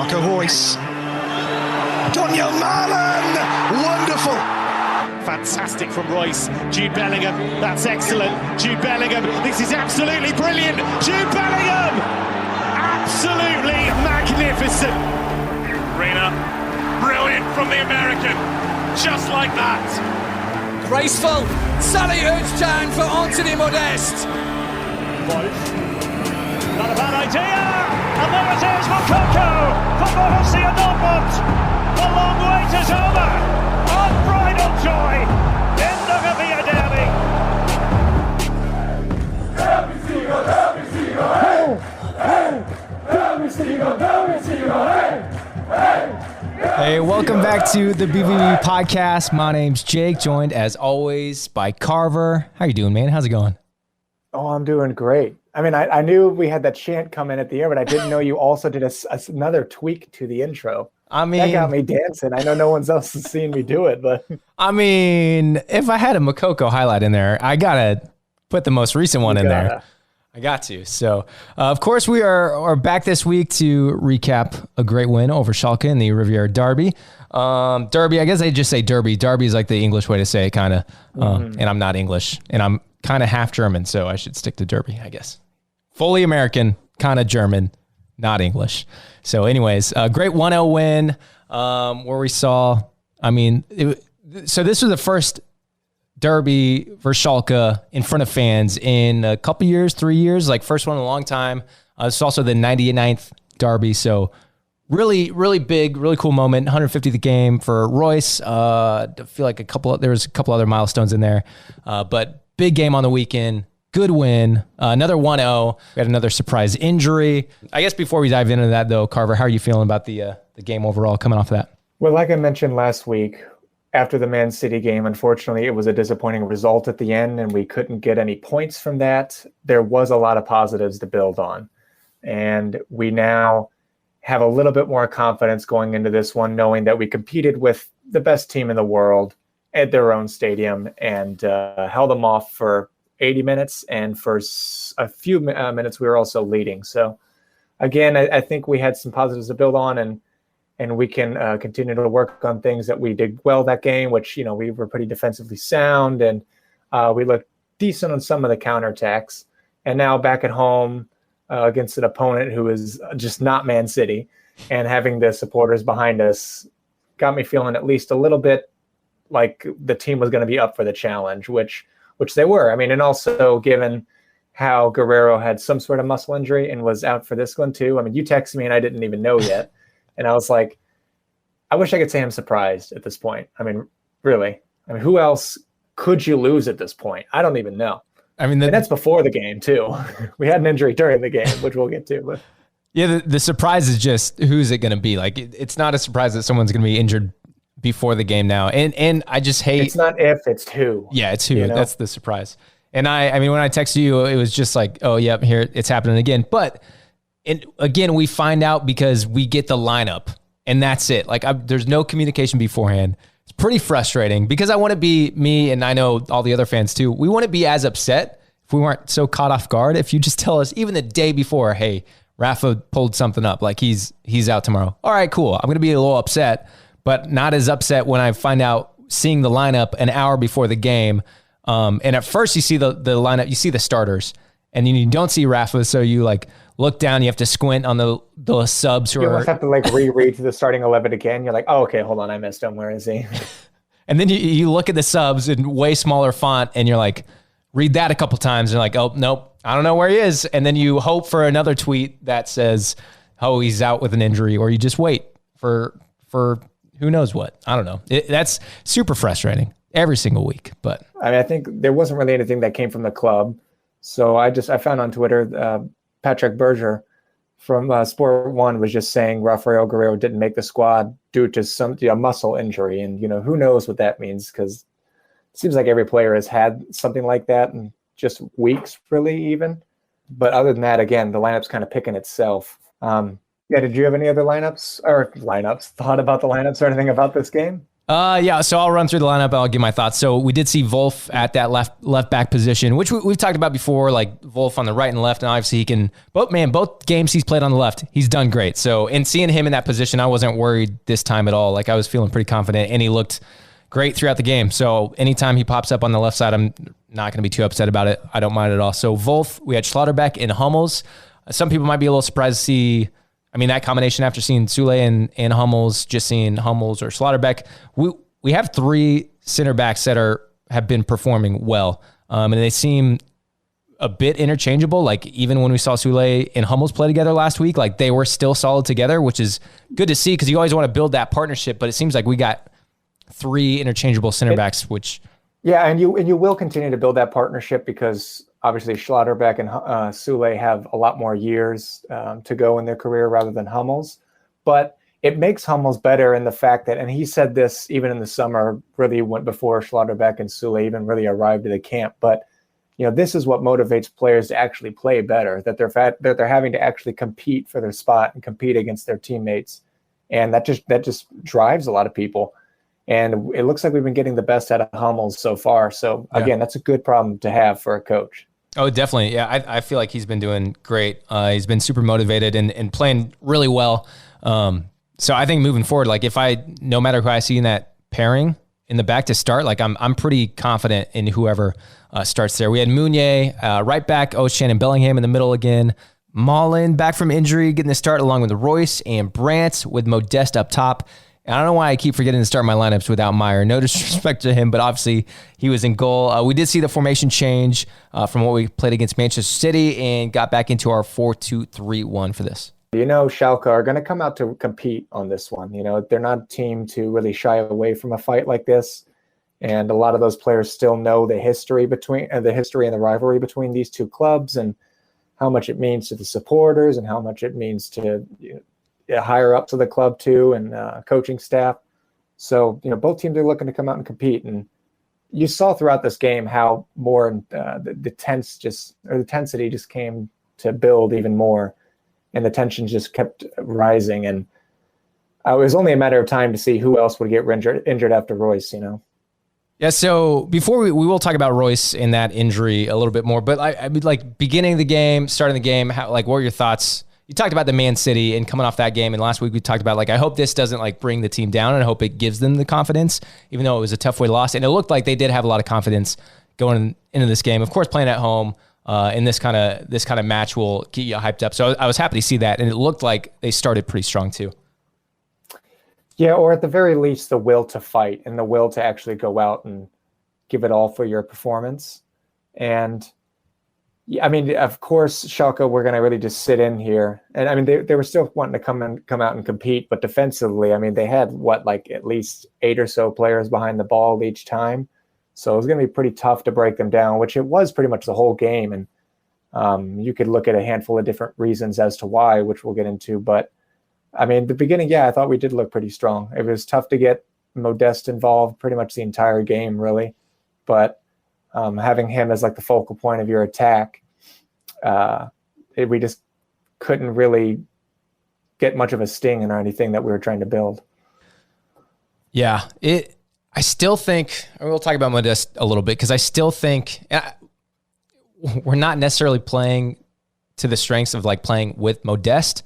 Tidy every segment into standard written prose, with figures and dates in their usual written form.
Marco Reus. Daniel Malen! Wonderful! Fantastic from Reus. Jude Bellingham, that's excellent. Jude Bellingham, this is absolutely brilliant. Jude Bellingham! Absolutely magnificent. Reina, brilliant from the American. Just like that. Graceful, salute down for Anthony Modeste. Wolf. Not a bad idea. And there it is, Moukoko for Borussia Dortmund. The long wait is over. Unbridled joy in the Revierderby. Derbysieger, Derbysieger, hey! Hey! Derbysieger, Derbysieger, hey! Hey! Hey, welcome back to the BVB podcast. My name's Jake, joined as always by Carver. How you doing, man? How's it going? Oh, I'm doing great. I mean, I knew we had that chant come in at the end, but I didn't know you also did another tweak to the intro. I mean, that got me dancing. I know no one else has seen me do it, but I mean, if I had a Moukoko highlight in there, I gotta put the most recent one in there. I got to. So, of course, we are back this week to recap a great win over Shalke in the Revierderby. Derby, I guess I just say Derby. Derby is like the English way to say it, kind of. And I'm not English, and I'm kind of half German, so I should stick to Derby, I guess. Fully American, kind of German, not English. So anyways, a great 1-0 win where we saw, I mean, so this was the first Derby for Schalke in front of fans in a couple years, 3 years, like first one in a long time. It's also the 99th Derby, so really, really big, really cool moment. 150th game for Reus. I feel like there was a couple other milestones in there, but big game on the weekend. Good win. Another 1-0. We had another surprise injury. I guess before we dive into that, though, Carver, how are you feeling about the game overall coming off of that? Well, like I mentioned last week, after the Man City game, unfortunately, it was a disappointing result at the end, and we couldn't get any points from that. There was a lot of positives to build on, and we now have a little bit more confidence going into this one, knowing that we competed with the best team in the world at their own stadium and held them off for 80 minutes, and for a few minutes we were also leading. So again, I think we had some positives to build on, and we can continue to work on things that we did well that game, which, you know, we were pretty defensively sound, and we looked decent on some of the counterattacks. And now back at home against an opponent who is just not Man City, and having the supporters behind us got me feeling at least a little bit like the team was going to be up for the challenge, which they were. I mean, and also given how Guerrero had some sort of muscle injury and was out for this one too. I mean, you texted me and I didn't even know yet. And I was like, I wish I could say I'm surprised at this point. I mean, really. I mean, who else could you lose at this point? I don't even know. I mean, and that's before the game too. We had an injury during the game, which we'll get to. But yeah, the surprise is just who's it going to be? Like, it's not a surprise that someone's going to be injured before the game now. And I just hate. It's not if, it's who. Yeah, it's who. You know? That's the surprise. And I mean, when I texted you, it was just like, oh, yep, here it's happening again. But again, we find out because we get the lineup, and that's it. Like, there's no communication beforehand. It's pretty frustrating because I want to be me, and I know all the other fans too. We want to be as upset if we weren't so caught off guard. If you just tell us even the day before, hey, Rafa pulled something up, like he's out tomorrow. All right, cool. I'm going to be a little upset, but not as upset when I find out seeing the lineup an hour before the game. And at first you see the lineup, you see the starters, and you don't see Rafa. So you like look down, you have to squint on the subs who you almost have to like reread to the starting 11 again. You're like, oh, okay, hold on. I missed him. Where is he? And then you look at the subs in way smaller font and you're like, read that a couple times. And you're like, oh, nope, I don't know where he is. And then you hope for another tweet that says, oh, he's out with an injury, or you just wait for who knows what. I don't know. That's super frustrating every single week. But I mean, I think there wasn't really anything that came from the club. So I found on Twitter, Patrick Berger from Sport One was just saying Rafael Guerrero didn't make the squad due to a muscle injury. And, you know, who knows what that means, because it seems like every player has had something like that in just weeks, really, even. But other than that, again, the lineup's kind of picking itself. Yeah, did you have any other thought about the lineups or anything about this game? Yeah, so I'll run through the lineup. I'll give my thoughts. So we did see Wolf at that left back position, which we've talked about before, like Wolf on the right and left, and obviously he can, both games he's played on the left, he's done great. So, and seeing him in that position, I wasn't worried this time at all. Like, I was feeling pretty confident, and he looked great throughout the game. So anytime he pops up on the left side, I'm not going to be too upset about it. I don't mind at all. So Wolf, we had Schlotterbeck and Hummels. Some people might be a little surprised to see, that combination after seeing Süle and Hummels, just seeing Hummels or Schlotterbeck. We have three center backs that have been performing well, and they seem a bit interchangeable. Like, even when we saw Süle and Hummels play together last week, like, they were still solid together, which is good to see because you always want to build that partnership. But it seems like we got three interchangeable center backs, which and you will continue to build that partnership because obviously Schlotterbeck and Süle have a lot more years to go in their career rather than Hummels, but it makes Hummels better in the fact that, and he said this even in the summer, really went before Schlotterbeck and Süle even really arrived at the camp. But this is what motivates players to actually play better, that they're having to actually compete for their spot and compete against their teammates, and that just drives a lot of people. And it looks like we've been getting the best out of Hummels so far. So again, that's a good problem to have for a coach. Oh, definitely. Yeah, I feel like he's been doing great. He's been super motivated and playing really well. So I think moving forward, like, no matter who I see in that pairing in the back to start, like, I'm pretty confident in whoever starts there. We had Meunier right back, O'Shane and Bellingham in the middle again. Malen back from injury, getting the start along with Royce and Brandt with Modeste up top. And I don't know why I keep forgetting to start my lineups without Meyer. No disrespect to him, but obviously he was in goal. We did see the formation change from what we played against Manchester City and got back into our 4-2-3-1 for this. Schalke are going to come out to compete on this one. They're not a team to really shy away from a fight like this. And a lot of those players still know the history and the rivalry between these two clubs and how much it means to the supporters and how much it means to higher up to the club too, and coaching staff. So, both teams are looking to come out and compete. And you saw throughout this game how more the tensity just came to build even more, and the tension just kept rising. And it was only a matter of time to see who else would get injured after Royce. Yeah. So before we will talk about Royce and that injury a little bit more, but I mean, like, beginning the game, starting the game, what were your thoughts? You talked about the Man City and coming off that game, and last week we talked about, like, I hope this doesn't bring the team down, and I hope it gives them the confidence, even though it was a tough way to lose. And it looked like they did have a lot of confidence going into this game. Of course, playing at home in this kind of match will keep you hyped up. So I was happy to see that, and it looked like they started pretty strong too. Yeah, or at the very least, the will to fight and the will to actually go out and give it all for your performance. And of course, Schalke were going to really just sit in here. And they were still wanting to come out and compete, but defensively, they had at least 8 or so players behind the ball each time. So it was going to be pretty tough to break them down, which it was pretty much the whole game. And you could look at a handful of different reasons as to why, which we'll get into. But the beginning, I thought we did look pretty strong. It was tough to get Modeste involved pretty much the entire game, really. But having him as the focal point of your attack, we just couldn't really get much of a sting in anything that we were trying to build. Yeah, I still think, we'll talk about Modeste a little bit, because I still think we're not necessarily playing to the strengths of playing with Modeste.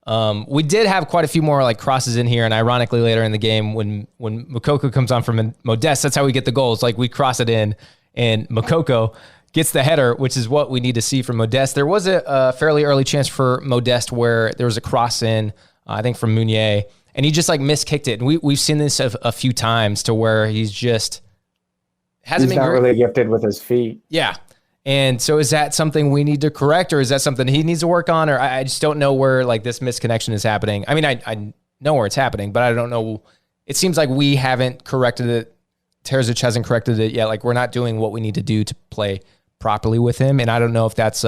We did have quite a few more crosses in here, and ironically later in the game when Moukoko comes on from Modeste, that's how we get the goals. We cross it in, and Moukoko gets the header, which is what we need to see from Modeste. There was a fairly early chance for Modeste where there was a cross in, I think from Meunier, and he just miskicked it. And we've seen this a few times to where he's not really gifted with his feet. Yeah. And so is that something we need to correct, or is that something he needs to work on? Or I just don't know where this misconnection is happening. I know where it's happening, but I don't know. It seems like we haven't corrected it. Terzic hasn't corrected it yet. We're not doing what we need to do to play properly with him. And I don't know if that's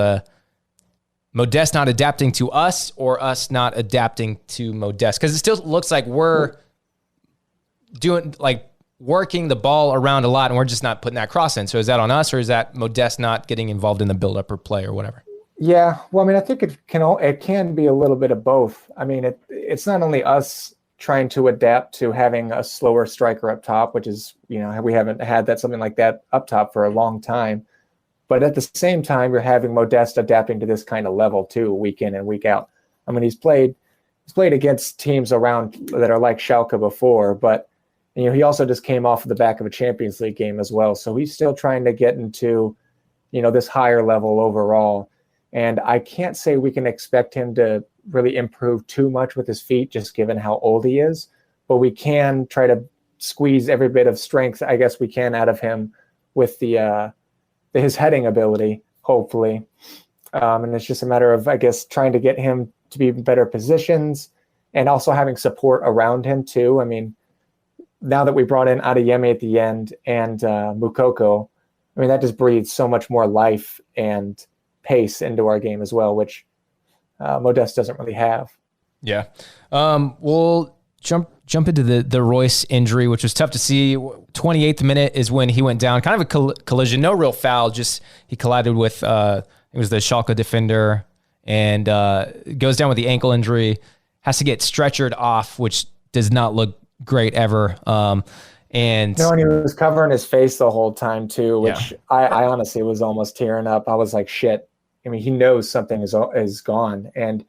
Modeste not adapting to us or us not adapting to Modeste. Because it still looks like we're doing working the ball around a lot, and we're just not putting that cross in. So is that on us, or is that Modeste not getting involved in the build-up or play or whatever? Yeah, well, I think it can be a little bit of both. It's not only us trying to adapt to having a slower striker up top, which is, we haven't had something like that up top for a long time. But at the same time, you're having Modeste adapting to this kind of level too, week in and week out. I mean, he's played against teams around that are like Schalke before, but he also just came off the back of a Champions League game as well. So he's still trying to get into, this higher level overall. And I can't say we can expect him to really improve too much with his feet, just given how old he is. But we can try to squeeze every bit of strength, I guess we can, out of him with his heading ability, hopefully. And it's just a matter of, I guess, trying to get him to be in better positions and also having support around him too. I mean, now that we brought in Adeyemi at the end and Moukoko, I mean, that just breathes so much more life and pace into our game as well, which Modeste doesn't really have. Yeah. We'll jump into the Royce injury, which was tough to see. 28th minute is when he went down. Kind of a collision, no real foul, just he collided with, it was the Schalke defender, and goes down with the ankle injury, has to get stretchered off, which does not look great ever. And he was covering his face the whole time too, which I honestly was almost tearing up. I was like, shit. I mean, he knows something is gone. And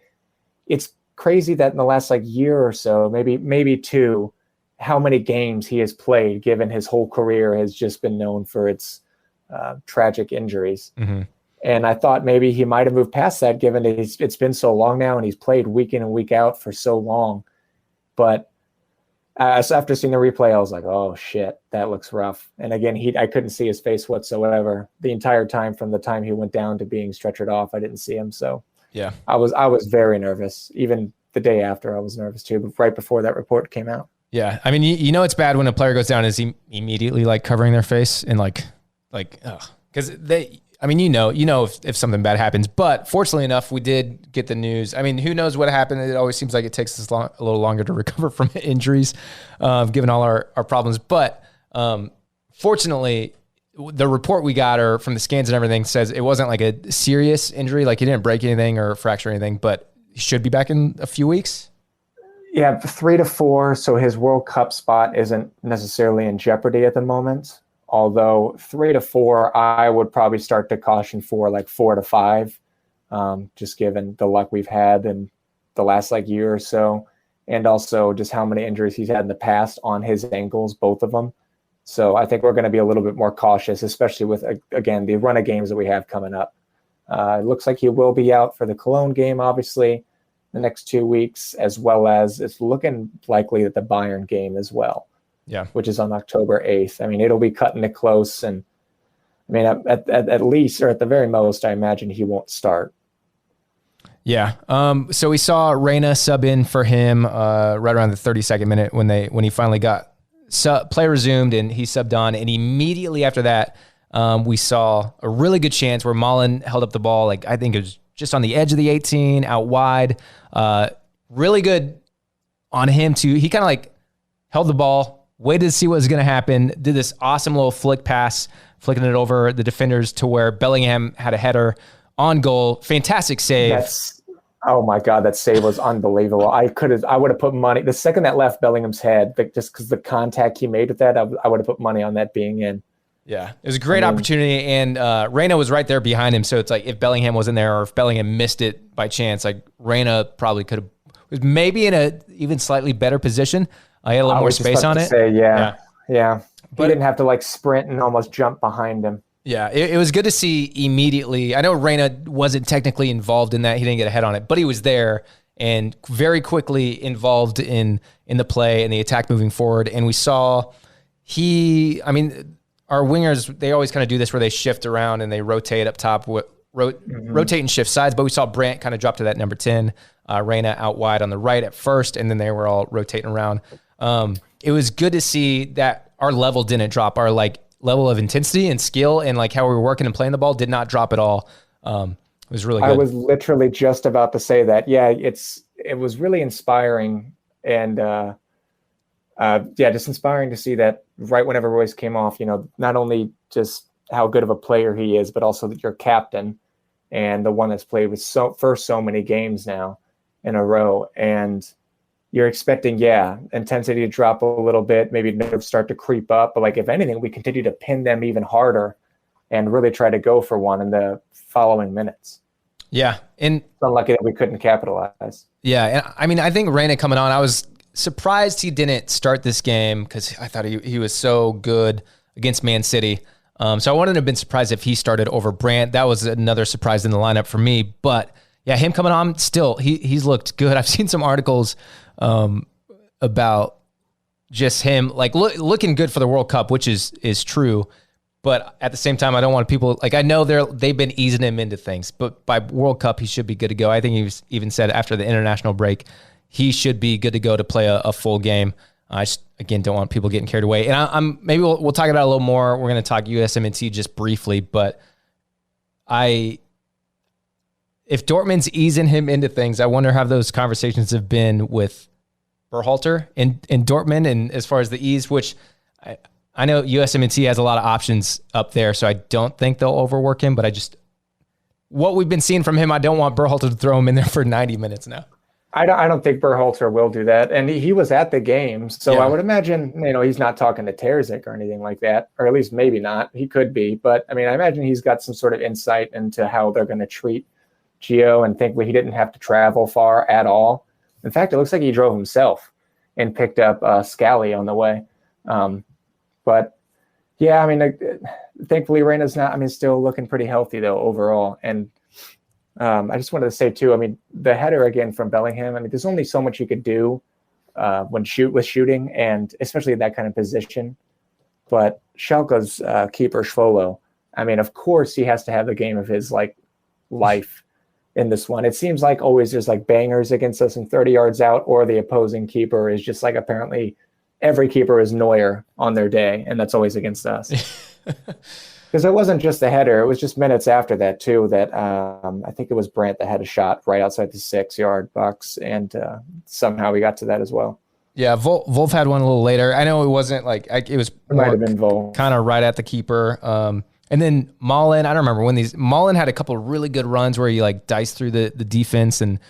it's crazy that in the last year or so, maybe two, how many games he has played, given his whole career has just been known for its tragic injuries. Mm-hmm. And I thought maybe he might have moved past that, given that it's been so long now and he's played week in and week out for so long. But after seeing the replay, I was like, oh shit, that looks rough. And again, I couldn't see his face whatsoever the entire time, from the time he went down to being stretchered off. I didn't see him. So yeah, I was very nervous. Even the day after, I was nervous too, but right before that report came out. Yeah. I mean, it's bad when a player goes down, is he immediately covering their face and because they, I mean, if something bad happens, but fortunately enough, we did get the news. I mean, who knows what happened? It always seems like it takes us a little longer to recover from injuries, given all our problems. But fortunately, the report we got, or from the scans and everything, says it wasn't a serious injury. He didn't break anything or fracture anything, but he should be back in a few weeks. Yeah, 3 to 4. So his World Cup spot isn't necessarily in jeopardy at the moment. Although 3 to 4, I would probably start to caution for 4 to 5, just given the luck we've had in the last year or so, and also just how many injuries he's had in the past on his ankles, both of them. So I think we're going to be a little bit more cautious, especially with, again, the run of games that we have coming up. It looks like he will be out for the Cologne game, obviously, the next 2 weeks, as well as it's looking likely that the Bayern game as well. Yeah, which is on October 8th. I mean, it'll be cutting it close. And I mean, at least, or at the very most, I imagine he won't start. Yeah. So we saw Reyna sub in for him right around the 32nd minute when he finally got play resumed and he subbed on. And immediately after that, we saw a really good chance where Malen held up the ball. I think it was just on the edge of the 18, out wide. Really good on him too. He kind of held the ball, waited to see what was going to happen, did this awesome little flick pass, flicking it over the defenders to where Bellingham had a header on goal. Fantastic save. Oh my God, that save was unbelievable. I would have put money, the second that left Bellingham's head, just because the contact he made with that, I would have put money on that being in. Yeah, it was a great opportunity, and Reyna was right there behind him, so it's if Bellingham wasn't there, or if Bellingham missed it by chance, Reyna probably could have, was maybe in a even slightly better position. I had a little more space on it. Yeah. But he didn't have to sprint and almost jump behind him. Yeah, it was good to see immediately. I know Reyna wasn't technically involved in that. He didn't get a head on it, but he was there and very quickly involved in the play and the attack moving forward. And we saw our wingers, they always kind of do this where they shift around and they rotate up top, rotate and shift sides. But we saw Brandt kind of drop to that number 10, Reyna out wide on the right at first, and then they were all rotating around. It was good to see that our level didn't drop. Our level of intensity and skill and how we were working and playing the ball did not drop at all. It was really good. I was literally just about to say that. Yeah, it was really inspiring, and just inspiring to see that right whenever Royce came off. Not only just how good of a player he is, but also that your captain and the one that's played with for so many games now in a row. And you're expecting, intensity to drop a little bit, maybe nerves start to creep up. But like, if anything, we continue to pin them even harder and really try to go for one in the following minutes. Yeah. And it's unlucky that we couldn't capitalize. Yeah. And I mean, I think Reyna coming on, I was surprised he didn't start this game because I thought he was so good against Man City. So I wouldn't have been surprised if he started over Brandt. That was another surprise in the lineup for me. But yeah, him coming on still, he's looked good. I've seen some articles about just him like looking good for the World Cup, which is true. But at the same time, I don't want people like, I know they've been easing him into things, but by World Cup, he should be good to go. I think he was even said after the international break, he should be good to go to play a full game. I just, again, don't want people getting carried away. And I'm maybe we'll talk about it a little more. We're going to talk USMNT just briefly, but if Dortmund's easing him into things, I wonder how those conversations have been with Berhalter in Dortmund, and as far as the ease, which I know USMNT has a lot of options up there, so I don't think they'll overwork him, but what we've been seeing from him, I don't want Berhalter to throw him in there for 90 minutes now. I don't think Berhalter will do that. And he was at the game, so yeah. I would imagine, he's not talking to Terzic or anything like that, or at least maybe not. He could be, but I mean, I imagine he's got some sort of insight into how they're going to treat Gio, and thankfully he didn't have to travel far at all. In fact, it looks like he drove himself and picked up Scally on the way. But yeah, I mean, thankfully Reyna's still looking pretty healthy though overall. And I just wanted to say too, I mean, the header again from Bellingham, I mean, there's only so much you could do with shooting, and especially in that kind of position. But Schalke's keeper Schwolo, I mean, of course he has to have the game of his life in this one. It seems like always there's bangers against us and 30 yards out, or the opposing keeper is just apparently every keeper is Neuer on their day, and that's always against us. Because it wasn't just the header, it was just minutes after that too that I think it was Brandt that had a shot right outside the 6-yard box, and somehow we got to that as well. Yeah, Wolf had one a little later. I know it wasn't it might have been Wolf, kind of right at the keeper. And then Malen, I don't remember when Malen had a couple of really good runs where he diced through the defense and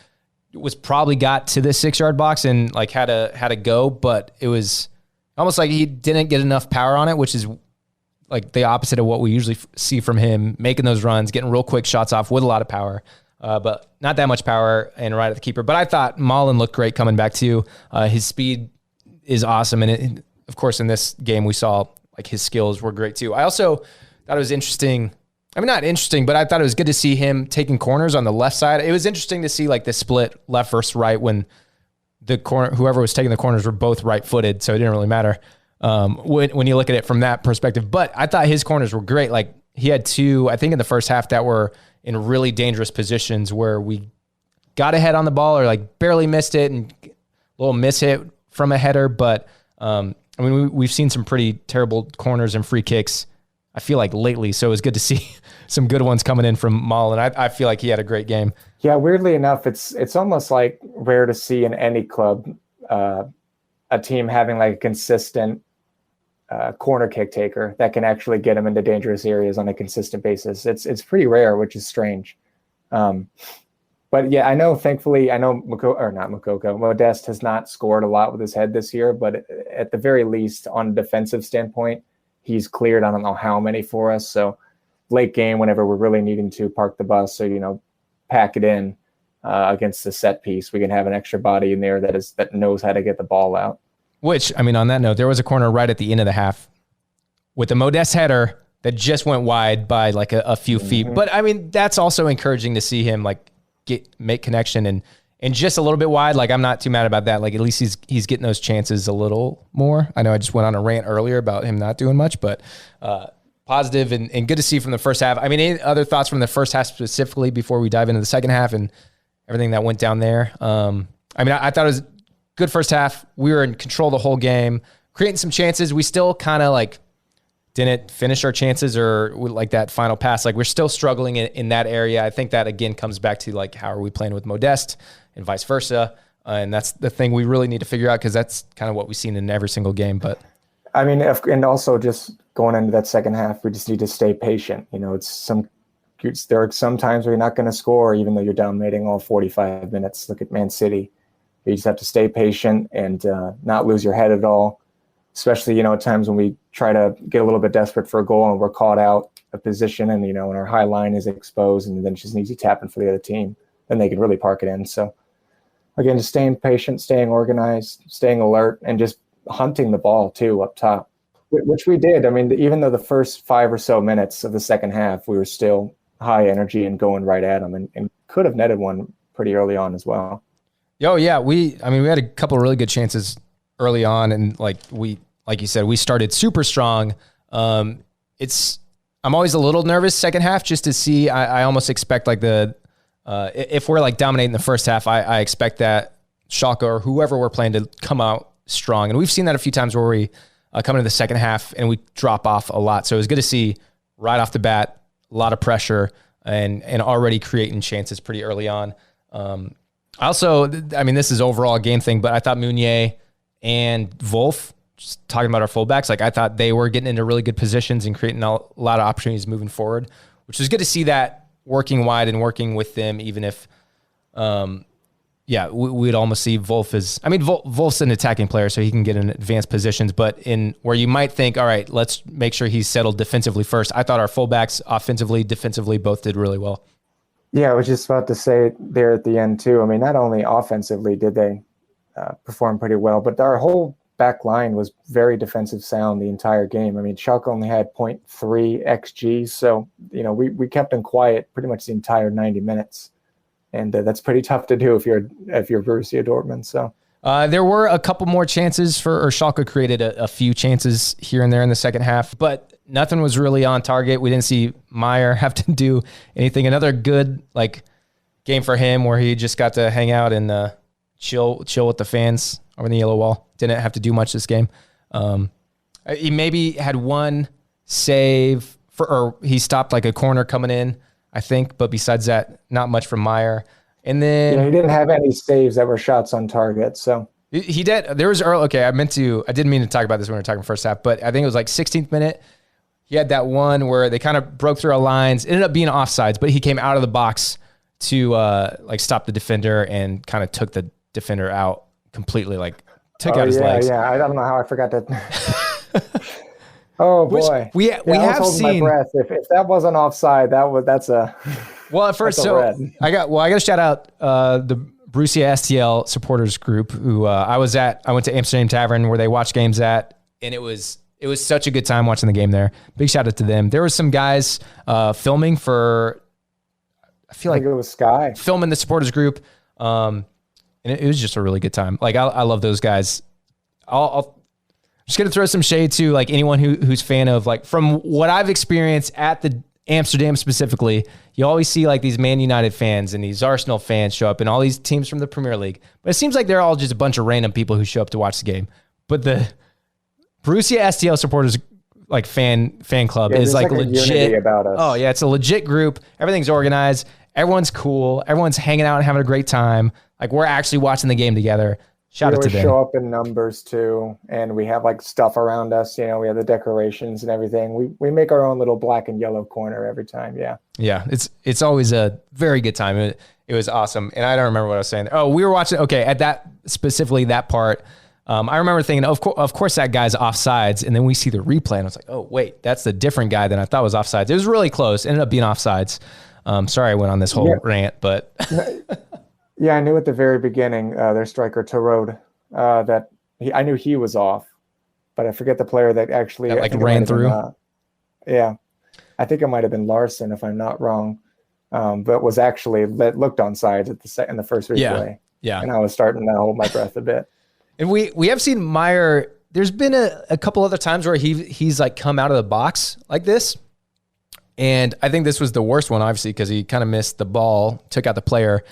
was probably got to the 6-yard box and had a go, but it was almost like he didn't get enough power on it, which is the opposite of what we usually see from him, making those runs, getting real quick shots off with a lot of power, but not that much power and right at the keeper. But I thought Malen looked great coming back too. His speed is awesome. And of course, in this game, we saw his skills were great too. I also thought it was interesting. I mean, not interesting, but I thought it was good to see him taking corners on the left side. It was interesting to see the split left versus right when whoever was taking the corners were both right-footed, so it didn't really matter when you look at it from that perspective. But I thought his corners were great. He had two, I think in the first half, that were in really dangerous positions where we got ahead on the ball or barely missed it and a little miss hit from a header. But I mean, we've seen some pretty terrible corners and free kicks, I feel lately. So it was good to see some good ones coming in from Malen. I feel like he had a great game. Yeah, weirdly enough, it's almost rare to see in any club a team having a consistent corner kick taker that can actually get them into dangerous areas on a consistent basis. It's pretty rare, which is strange. But yeah, thankfully, Moukoko, Modeste has not scored a lot with his head this year, but at the very least, on a defensive standpoint, he's cleared, I don't know how many for us. So late game, whenever we're really needing to park the bus or, pack it in against the set piece, we can have an extra body in there that knows how to get the ball out. Which, I mean, on that note, there was a corner right at the end of the half with a Modeste header that just went wide by a few feet. But I mean, that's also encouraging to see him make connection and just a little bit wide. I'm not too mad about that. At least he's getting those chances a little more. I know I just went on a rant earlier about him not doing much, but positive and good to see from the first half. I mean, any other thoughts from the first half specifically before we dive into the second half and everything that went down there? I mean, I thought it was a good first half. We were in control the whole game, creating some chances. We still kind of didn't finish our chances or that final pass. We're still struggling in that area. I think that again comes back to how are we playing with Modeste and vice versa. And that's the thing we really need to figure out, because that's kind of what we've seen in every single game. But I mean, and also just going into that second half, we just need to stay patient. There are some times where you're not going to score, even though you're dominating all 45 minutes. Look at Man City. You just have to stay patient and not lose your head at all, especially, at times when we try to get a little bit desperate for a goal and we're caught out of position and, and our high line is exposed and then it's just an easy tap in for the other team. Then they can really park it in. So, again, just staying patient, staying organized, staying alert, and just hunting the ball, too, up top, which we did. I mean, even though the first 5 or so minutes of the second half, we were still high energy and going right at them and could have netted one pretty early on as well. Oh, yeah. We had a couple of really good chances early on. And like you said, we started super strong. I'm always a little nervous second half just to see. I almost expect like if we're like dominating the first half, I expect that Schalke or whoever we're playing to come out strong. And we've seen that a few times where we come into the second half and we drop off a lot. So it was good to see right off the bat, a lot of pressure and already creating chances pretty early on. This is overall a game thing, but I thought Meunier and Wolf, just talking about our fullbacks, like I thought they were getting into really good positions and creating a lot of opportunities moving forward, which was good to see that working wide and working with them, even if, we'd almost see Wolf as, Wolf's an attacking player, so he can get in advanced positions, but in where you might think, all right, let's make sure he's settled defensively first. I thought our fullbacks offensively, defensively, both did really well. Yeah, I was just about to say there at the end too. Not only offensively did they perform pretty well, but our whole back line was very defensive sound the entire game. Schalke only had 0.3 XG, so we kept them quiet pretty much the entire 90 minutes, and that's pretty tough to do if you're Borussia Dortmund. So there were a couple more chances Schalke created a few chances here and there in the second half, but nothing was really on target. We didn't see Meunier have to do anything. Another good game for him where he just got to hang out and chill with the fans over the yellow wall. Didn't have to do much this game. He maybe had one save or he stopped a corner coming in, I think. But besides that, not much from Meunier. And then he didn't have any saves that were shots on target. So he did. There was early. Okay, I didn't mean to talk about this when we were talking first half, but I think it was 16th minute. He had that one where they kind of broke through our lines. It ended up being offsides, but he came out of the box to stop the defender and kind of took the defender out completely, took out his legs. Yeah, I don't know how I forgot that. Oh boy, we have seen. My breath. If that wasn't offside, that's a. Well, at first, I got to shout out the Borussia STL supporters group who I went to Amsterdam Tavern where they watch games at, and it was such a good time watching the game there. Big shout out to them. There were some guys filming for. I feel like it was Sky filming the supporters group. And it was just a really good time. I love those guys. I'll just going to throw some shade to anyone who's fan of from what I've experienced at the Amsterdam specifically, you always see these Man United fans and these Arsenal fans show up and all these teams from the Premier League. But it seems like they're all just a bunch of random people who show up to watch the game. But the Borussia STL supporters fan club is legit about us. Oh yeah, it's a legit group. Everything's organized. Everyone's cool. Everyone's hanging out and having a great time. We're actually watching the game together. Shout out to them. We show up in numbers too, and we have stuff around us. We have the decorations and everything. We make our own little black and yellow corner every time. Yeah. Yeah, it's always a very good time. It was awesome, and I don't remember what I was saying. Oh, we were watching. Okay, at that specifically that part. I remember thinking, of course, that guy's offsides, and then we see the replay, and I was like, oh wait, that's the different guy than I thought was offsides. It was really close. Ended up being offsides. Sorry, I went on this whole rant, but. Yeah, I knew at the very beginning, their striker Tarode, I knew he was off, but I forget the player that actually ran through. I think it might have been Larson if I'm not wrong, but was actually looked on sides in the first replay. Yeah, and I was starting to hold my breath a bit. And we have seen Meunier. There's been a couple other times where he's come out of the box like this, and I think this was the worst one, obviously, because he kind of missed the ball, took out the player.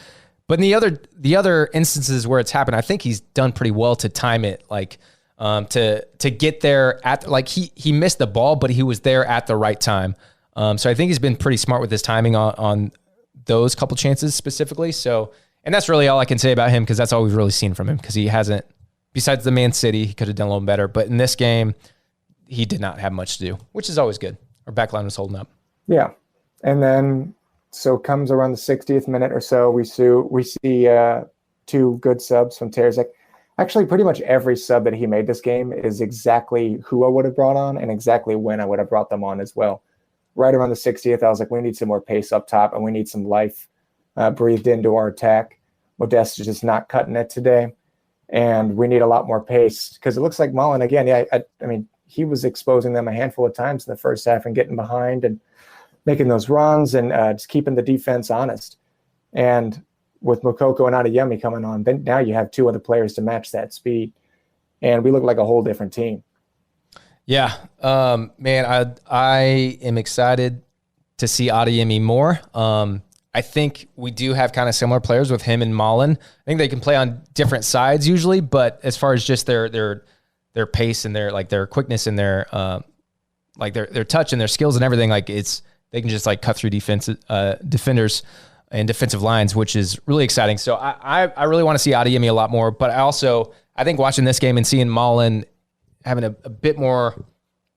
But in the other instances where it's happened, I think he's done pretty well to time it, to get there at he missed the ball, but he was there at the right time. So I think he's been pretty smart with his timing on those couple chances specifically. So, and that's really all I can say about him because that's all we've really seen from him because he hasn't, besides the Man City, he could have done a little better. But in this game, he did not have much to do, which is always good. Our backline was holding up. Yeah, and then. So comes around the 60th minute or so, we see 2 good subs from Terzic. Actually, pretty much every sub that he made this game is exactly who I would have brought on and exactly when I would have brought them on as well. Right around the 60th, I was like, we need some more pace up top and we need some life breathed into our attack. Modeste is just not cutting it today. And we need a lot more pace because it looks like Mullen, again, I mean, he was exposing them a handful of times in the first half and getting behind and making those runs and just keeping the defense honest. And with Moukoko and Adeyemi coming on, then now you have 2 other players to match that speed. And we look like a whole different team. Yeah, man, I am excited to see Adeyemi more. I think we do have kind of similar players with him and Mullen. I think they can play on different sides usually, but as far as just their pace and their quickness and their touch and their skills and everything, like they can just like cut through defenders and defensive lines, which is really exciting. So I really want to see Adeyemi a lot more, but I think watching this game and seeing Mullen having a bit more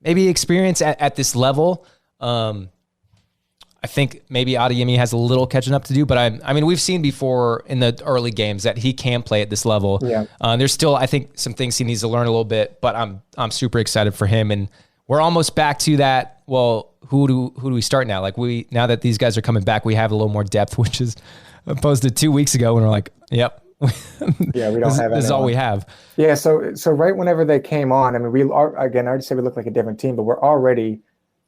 maybe experience at this level, I think maybe Adeyemi has a little catching up to do, but I mean, we've seen before in the early games that he can play at this level. Yeah. There's still, I think, some things he needs to learn a little bit, but I'm super excited for him. And we're almost back to that. Well, who do we start now? Like now that these guys are coming back, we have a little more depth, which is opposed to 2 weeks ago when we're like, yep. Yeah, we don't have this is all we have. Yeah. So right whenever they came on, I mean, we already say we look like a different team, but we're already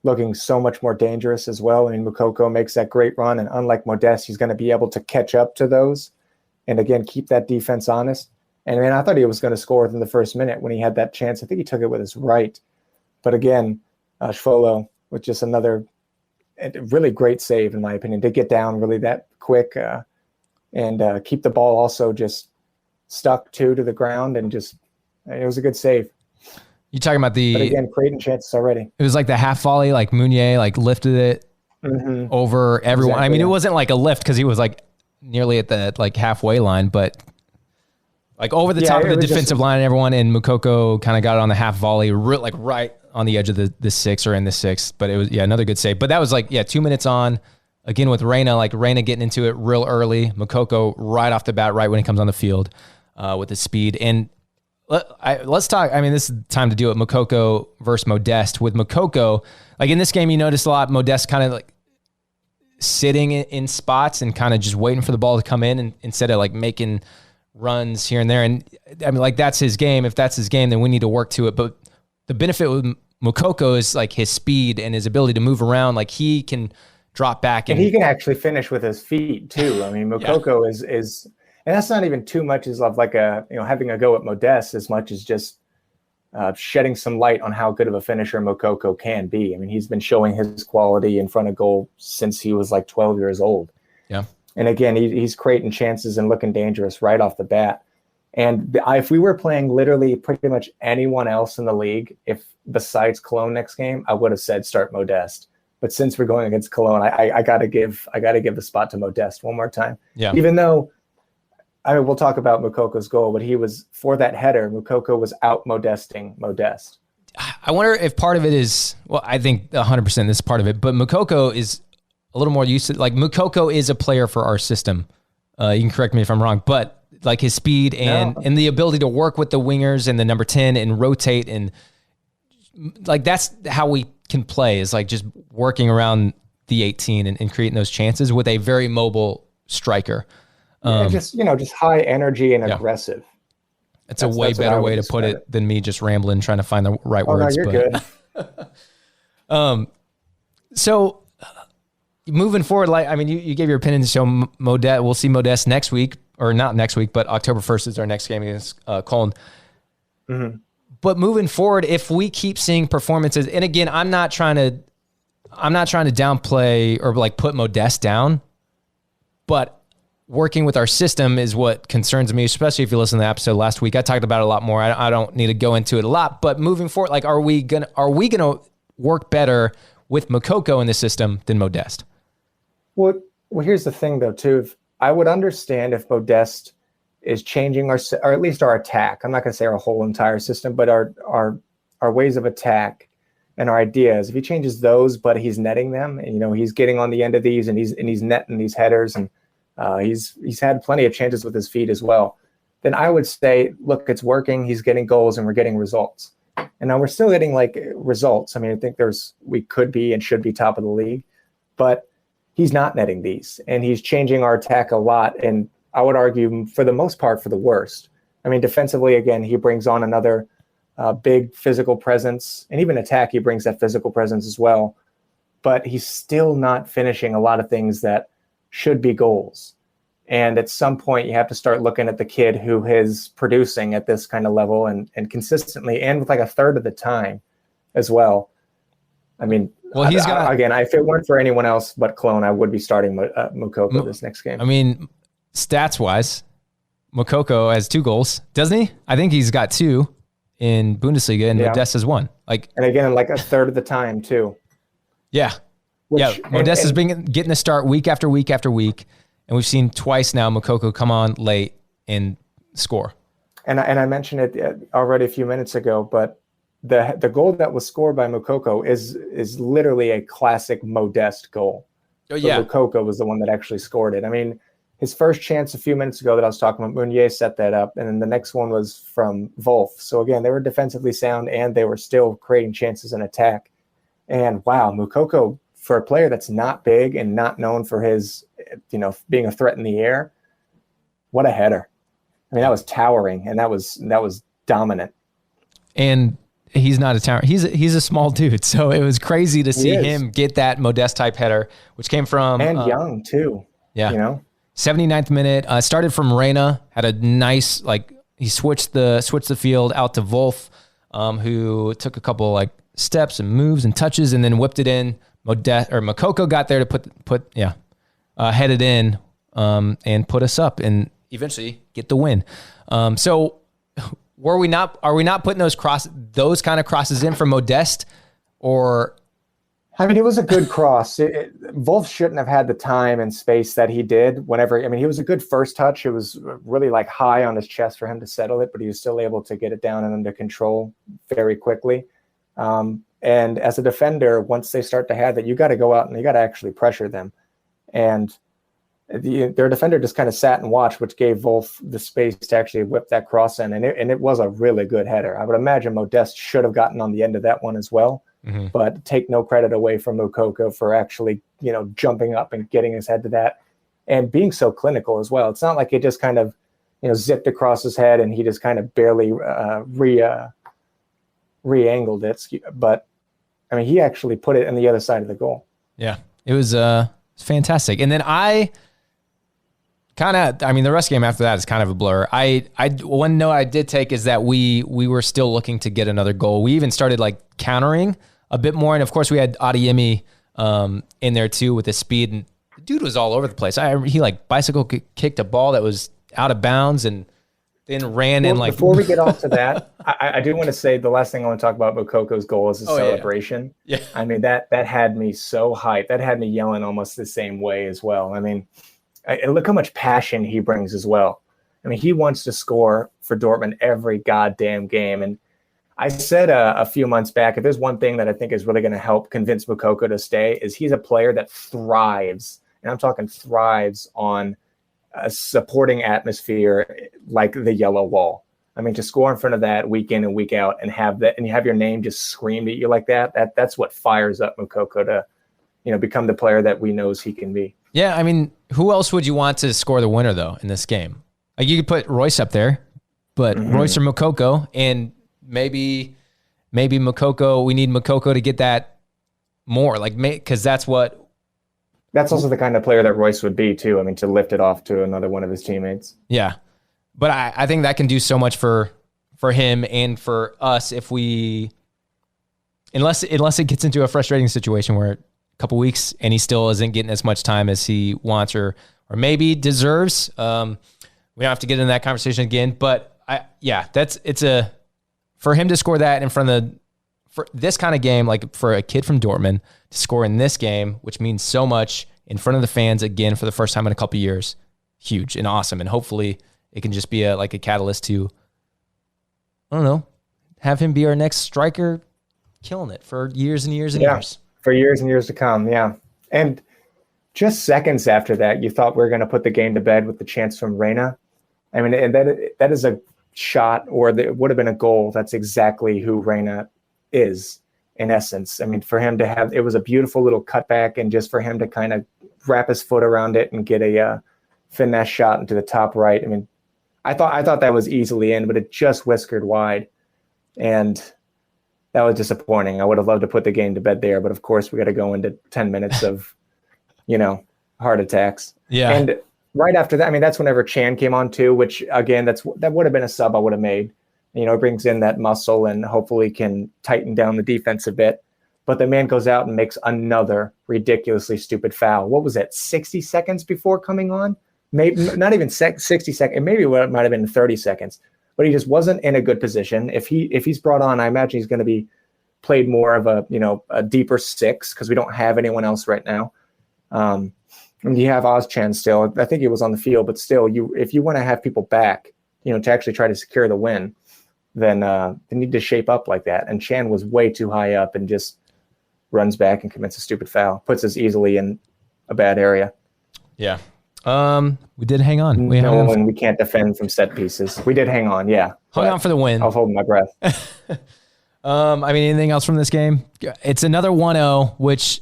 looking so much more dangerous as well. I mean, Moukoko makes that great run, and unlike Modeste, he's going to be able to catch up to those and, again, keep that defense honest. And, I thought he was going to score within the first minute when he had that chance. I think he took it with his right. But, again, Schwolo with just another really great save, in my opinion, to get down really that quick and keep the ball also just stuck to the ground, and just it was a good save. You talking about but again, creating chances already. It was like the half volley, like Meunier lifted it over everyone. Exactly, I mean, It wasn't like a lift because he was like nearly at the halfway line, but like over the top of the defensive line and everyone. And Moukoko kind of got it on the half volley, right on the edge of the 6 or in the 6. But it was another good save. But that was 2 minutes on. Again with Reyna getting into it real early. Moukoko right off the bat, right when he comes on the field with his speed. And let's talk. I mean, this is the time to do it. Moukoko versus Modeste. With Moukoko, in this game, you noticed a lot. Modeste kind of sitting in spots and kind of just waiting for the ball to come in, and instead of making runs here and there. And I mean, that's his game. If that's his game, then we need to work to it. But the benefit with Moukoko is his speed and his ability to move around. He can drop back and he can actually finish with his feet too. I mean, Moukoko is. And that's not even too much as of having a go at Modeste as much as just shedding some light on how good of a finisher Moukoko can be. I mean, he's been showing his quality in front of goal since he was 12 years old. Yeah. And again, he's creating chances and looking dangerous right off the bat. And if we were playing literally pretty much anyone else in the league, if besides Cologne next game, I would have said start Modeste. But since we're going against Cologne, I gotta give the spot to Modeste one more time. Yeah. Even though, I mean, we'll talk about Moukoko's goal, but he was, for that header, Moukoko was out-modesting Modeste. I wonder if part of it is, well, I think 100% this is part of it, but Moukoko is a little more used to, Moukoko is a player for our system. You can correct me if I'm wrong, but his speed and the ability to work with the wingers and the number 10 and rotate, and that's how we can play, is just working around the 18 and creating those chances with a very mobile striker. Just high energy and aggressive. That's a way better way to put it than me just rambling, trying to find the right words. No, you're good. So moving forward, you gave your opinion to show Modeste. We'll see Modeste next week, or not next week, but October 1st is our next game against Köln. Mm-hmm. But moving forward, if we keep seeing performances, and again, I'm not trying to downplay or put Modeste down, but working with our system is what concerns me, especially if you listen to the episode last week. I talked about it a lot more. I don't need to go into it a lot, but moving forward, are we gonna work better with Moukoko in the system than Modeste? Well, here's the thing though, too. I would understand if Modeste is changing or at least our attack. I'm not going to say our whole entire system, but our ways of attack and our ideas. If he changes those, but he's netting them, and he's getting on the end of these, and he's netting these headers and He's had plenty of chances with his feet as well. Then I would say, look, it's working. He's getting goals and we're getting results. And now we're still getting like results. I mean, I think we could be and should be top of the league, but he's not netting these, and he's changing our attack a lot. And I would argue for the most part for the worst. I mean, defensively, again, he brings on another big physical presence, and even attack, he brings that physical presence as well. But he's still not finishing a lot of things that should be goals. And at some point, you have to start looking at the kid who is producing at this kind of level and consistently, and with like a third of the time as well. I mean, well, again, if it weren't for anyone else but Cologne, I would be starting Moukoko this next game. I mean, stats-wise, Moukoko has 2 goals, doesn't he? I think he's got 2 in Bundesliga, and Modeste has 1. And again, like a third of the time too. Yeah. Modeste has been getting a start week after week after week. And we've seen twice now Moukoko come on late and score. And I mentioned it already a few minutes ago, but the goal that was scored by Moukoko is literally a classic Modeste goal. Oh, yeah. Moukoko was the one that actually scored it. I mean, his first chance a few minutes ago that I was talking about, Meunier set that up, and then the next one was from Wolf. So again, they were defensively sound, and they were still creating chances in attack. And wow, Moukoko, for a player that's not big and not known for his, being a threat in the air, what a header. I mean, that was towering, and that was dominant. And he's not a tower. He's a small dude, so it was crazy to see him get that Modeste type header, which came from young too. Yeah, 79th minute. Started from Reina, had a nice he switched the field out to Wolf, who took a couple steps and moves and touches, and then whipped it in. Moukoko got there to head it in and put us up and eventually get the win. So are we not putting those kind of crosses in for Modeste? Or I mean, it was a good cross. Wolf shouldn't have had the time and space that he did he was a good first touch. It was really high on his chest for him to settle it, but he was still able to get it down and under control very quickly. And as a defender, once they start to have it, you got to go out and you got to actually pressure them. And their defender just kind of sat and watched, which gave Wolf the space to actually whip that cross in. And it was a really good header. I would imagine Modeste should have gotten on the end of that one as well. Mm-hmm. But take no credit away from Moukoko for actually, jumping up and getting his head to that and being so clinical as well. It's not like it just kind of, zipped across his head and he just kind of barely re-angled it. But I mean, he actually put it on the other side of the goal. Yeah, it was fantastic. And then the rest of the game after that is kind of a blur. One note I did take is that we were still looking to get another goal. We even started countering a bit more. And of course we had Adeyemi in there too with his speed, and the dude was all over the place. He bicycle kicked a ball that was out of bounds and then ran in Before we get off to that, I do want to say the last thing I want to talk about Moukoko's goal is the celebration. Yeah. I mean, that had me so hyped. That had me yelling almost the same way as well. I mean, look how much passion he brings as well. I mean, he wants to score for Dortmund every goddamn game. And I said a few months back, if there's one thing that I think is really going to help convince Moukoko to stay, is he's a player that thrives, and I'm talking thrives on a supporting atmosphere like the yellow wall. I mean, to score in front of that week in and week out and have that, and you have your name just screamed at you like that's what fires up Moukoko to, become the player that we knows he can be. Yeah. I mean, who else would you want to score the winner though in this game? You could put Royce up there, but Royce or Moukoko, and maybe Moukoko, we need Moukoko to get that more because that's also the kind of player that Royce would be too. I mean, to lift it off to another one of his teammates. Yeah. But I think that can do so much for him and for us if unless it gets into a frustrating situation where a couple weeks and he still isn't getting as much time as he wants or maybe deserves. We don't have to get into that conversation again, but for him to score that in front of for this kind of game, for a kid from Dortmund to score in this game, which means so much in front of the fans again for the first time in a couple of years, huge and awesome. And hopefully it can just be a catalyst to, I don't know, have him be our next striker, killing it for years and years and years. For years and years to come. Yeah. And just seconds after that, you thought we were going to put the game to bed with the chance from Reyna. I mean, and that is a shot, or it would have been a goal. That's exactly who Reyna is in essence. I mean, for him to have, it was a beautiful little cutback, and just for him to kind of wrap his foot around it and get a finesse shot into the top right. I mean, I thought that was easily in, but it just whiskered wide, and that was disappointing. I would have loved to put the game to bed there, but of course we got to go into 10 minutes of, heart attacks. Yeah. And right after that, I mean, that's whenever Chan came on too, which again, that would have been a sub I would have made. It brings in that muscle and hopefully can tighten down the defense a bit. But the man goes out and makes another ridiculously stupid foul. What was that, 60 seconds before coming on? Maybe not even 60 seconds. Maybe it might have been 30 seconds. But he just wasn't in a good position. If he's brought on, I imagine he's going to be played more of a deeper six, because we don't have anyone else right now. And you have Ozchan still. I think he was on the field, but still, if you want to have people back, to actually try to secure the win, then they need to shape up like that. And Chan was way too high up and just runs back and commits a stupid foul. Puts us easily in a bad area. Yeah. We did hang on. We can't defend from set pieces. We did hang on, yeah. Hung on for the win. I was holding my breath. I mean, anything else from this game? It's another 1-0, which,